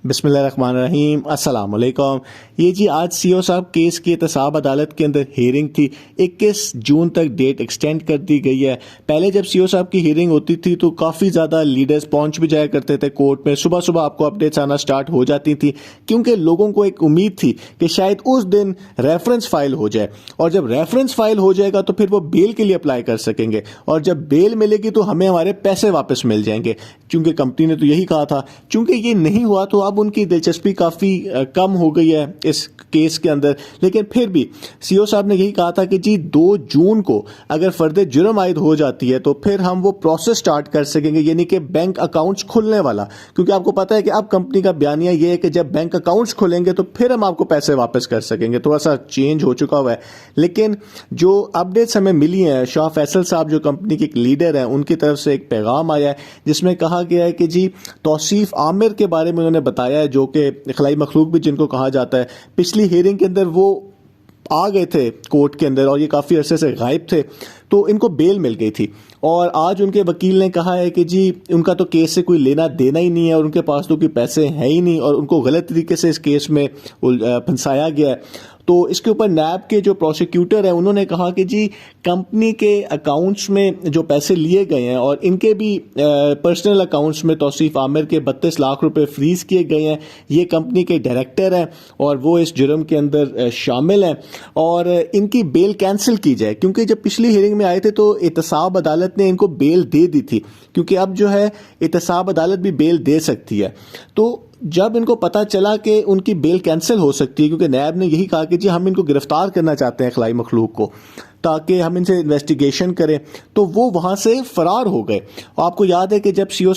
बिस्मिल्लाहिर्रहमानिर्रहीम, अस्सलाम वालेकुम। ये जी आज सीओ साहब केस की एहतसाब अदालत के अंदर हियरिंग थी। 21 जून तक डेट एक्सटेंड कर दी गई है। पहले जब सीओ साहब की हियरिंग होती थी तो काफ़ी ज़्यादा लीडर्स पहुंच भी जाया करते थे कोर्ट में। सुबह सुबह आपको अपडेट्स आना स्टार्ट हो जाती थी, क्योंकि लोगों को एक उम्मीद थी कि शायद उस दिन रेफरेंस फाइल हो जाए, और जब रेफरेंस फाइल हो जाएगा तो फिर वो बेल के लिए अप्लाई कर सकेंगे, और जब बेल मिलेगी तो हमें हमारे पैसे वापस मिल जाएंगे। क्योंकि कंपनी ने तो यही कहा था। चूंकि ये नहीं हुआ तो अब उनकी दिलचस्पी काफ़ी कम हो गई है इस केस के अंदर। लेकिन फिर भी सीओ साहब ने यही कहा था कि जी 2 जून को अगर फर्द जुर्म आयद हो जाती है तो फिर हम वो प्रोसेस स्टार्ट कर सकेंगे, यानी कि बैंक अकाउंट्स खुलने वाला। क्योंकि आपको पता है कि अब कंपनी का बयानिया ये है कि जब बैंक अकाउंट्स खुलेंगे तो फिर हम आपको पैसे वापस कर सकेंगे। थोड़ा सा चेंज हो चुका हुआ है। लेकिन जो अपडेट्स हमें मिली हैं, शाह फैसल साहब जो कंपनी के एक लीडर हैं, उनकी तरफ से एक पैगाम आया है जिसमें कहा गया है कि जी तौसीफ आमिर के बारे में उन्होंने बताया है, जो कि इखलाई मखलूक भी जिनको कहा जाता है। पिछली हियरिंग के अंदर वो आ गए थे कोर्ट के अंदर और ये काफ़ी अरसे से गायब थे, तो इनको बेल मिल गई थी। और आज उनके वकील ने कहा है कि जी उनका तो केस से कोई लेना देना ही नहीं है और उनके पास तो कोई पैसे हैं ही नहीं, और उनको गलत तरीके से इस केस में फंसाया गया है। तो इसके ऊपर नैब के जो प्रोसिक्यूटर हैं उन्होंने कहा कि जी कंपनी के अकाउंट्स में जो पैसे लिए गए हैं और इनके भी पर्सनल अकाउंट्स में तौसीफ आमिर के 32 लाख रुपए फ्रीज किए गए हैं। ये कंपनी के डायरेक्टर हैं और वो इस जुर्म के अंदर शामिल हैं, और इनकी बेल कैंसिल की जाए। क्योंकि जब पिछली हियरिंग में आए थे तो एहतसाब अदालत ने इनको बेल दे दी थी, क्योंकि अब जो है एहतसाब अदालत भी बेल दे सकती है। तो जब इनको पता चला कि उनकी बेल कैंसिल हो सकती है, क्योंकि नैब ने यही कहा कि जी हम इनको गिरफ्तार करना चाहते हैं इखलाई मखलूक को, ताकि हम इनसे इन्वेस्टिगेशन करें, तो वो वहां से फरार हो गए। और आपको याद है कि जब सीओ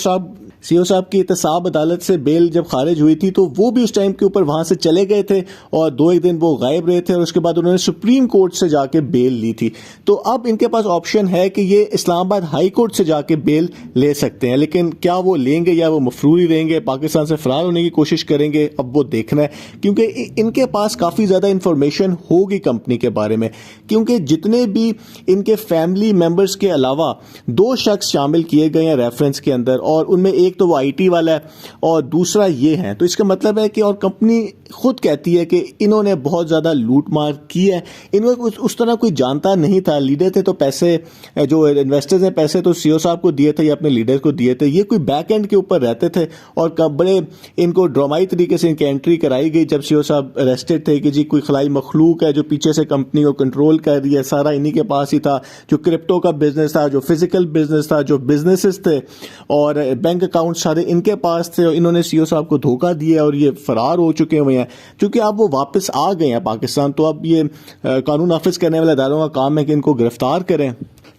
साहब की एहतसाब अदालत से बेल जब खारिज हुई थी तो वो भी उस टाइम के ऊपर वहां से चले गए थे और 2 दिन वो गायब रहे थे, और उसके बाद उन्होंने सुप्रीम कोर्ट से जाके बेल ली थी। तो अब इनके पास ऑप्शन है कि ये इस्लामाबाद हाई कोर्ट से जाके बेल ले सकते हैं। लेकिन क्या वो लेंगे या वो मफरूरी रहेंगे, पाकिस्तान से फरार होने की कोशिश करेंगे, अब वो देखना है। क्योंकि इनके पास काफ़ी ज़्यादा इंफॉर्मेशन होगी कंपनी के बारे में, क्योंकि जितने भी इनके फैमिली मेंबर्स के अलावा 2 शख्स शामिल किए गए हैं रेफरेंस के अंदर, और उनमें एक तो वो आईटी वाला है और दूसरा ये है। तो इसका मतलब है कि, और कंपनी खुद कहती है कि इन्होंने बहुत ज़्यादा लूट मार की है। इनको उस तरह कोई जानता नहीं था। लीडर थे तो पैसे, जो इन्वेस्टर्स हैं पैसे तो सीओ साहब को दिए थे या अपने लीडर को दिए थे। ये कोई बैक एंड के ऊपर रहते थे और बड़े इनको ड्रामाई तरीके से इनकी एंट्री कराई गई जब सीओ साहब अरेस्टेड थे कि जी कोई खलाई मखलूक है जो पीछे से कंपनी को कंट्रोल कर रही है। सारा इन्हीं के पास ही था, जो क्रिप्टो का बिजनेस था, जो फिजिकल बिजनेस था, जो बिजनेसेस थे और बैंक अकाउंट सारे इनके पास थे, और इन्होंने सीओ साहब को धोखा दिया और ये फरार हो चुके हुए हैं। क्योंकि अब वो वापस आ गए हैं पाकिस्तान, तो अब ये कानून नाफिज करने वाले इदारों का काम है कि इनको गिरफ्तार करें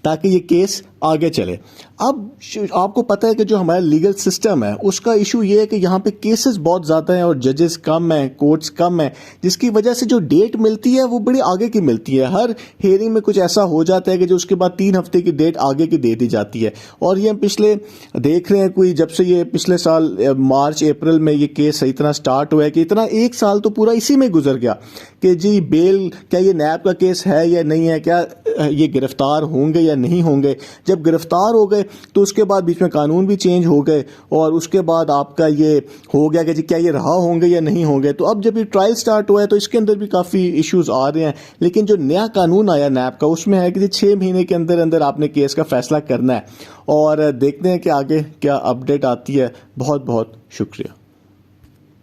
ताकि ये केस आगे चले। अब आपको पता है कि जो हमारा लीगल सिस्टम है उसका इशू ये है कि यहाँ पे केसेस बहुत ज़्यादा हैं और जजेस कम हैं, कोर्ट्स कम हैं, जिसकी वजह से जो डेट मिलती है वो बड़ी आगे की मिलती है। हर हियरिंग में कुछ ऐसा हो जाता है कि जो उसके बाद 3 हफ्ते की डेट आगे की दे दी जाती है। और ये हम पिछले देख रहे हैं, कोई जब से ये पिछले साल मार्च अप्रैल में ये केस इतना स्टार्ट हुआ है कि इतना 1 साल तो पूरा इसी में गुजर गया कि जी बेल, क्या ये नैब का केस है या नहीं है, क्या ये गिरफ्तार होंगे या नहीं होंगे। जब गिरफ्तार हो गए तो उसके बाद बीच में कानून भी चेंज हो गए, और उसके बाद आपका ये हो गया कि जी क्या ये रहा होंगे या नहीं होंगे। तो अब जब ये ट्रायल स्टार्ट हुआ है तो इसके अंदर भी काफ़ी इश्यूज आ रहे हैं। लेकिन जो नया कानून आया नैब का, उसमें है कि जी 6 महीने के अंदर अंदर आपने केस का फैसला करना है, और देखते हैं कि आगे क्या अपडेट आती है। बहुत बहुत शुक्रिया।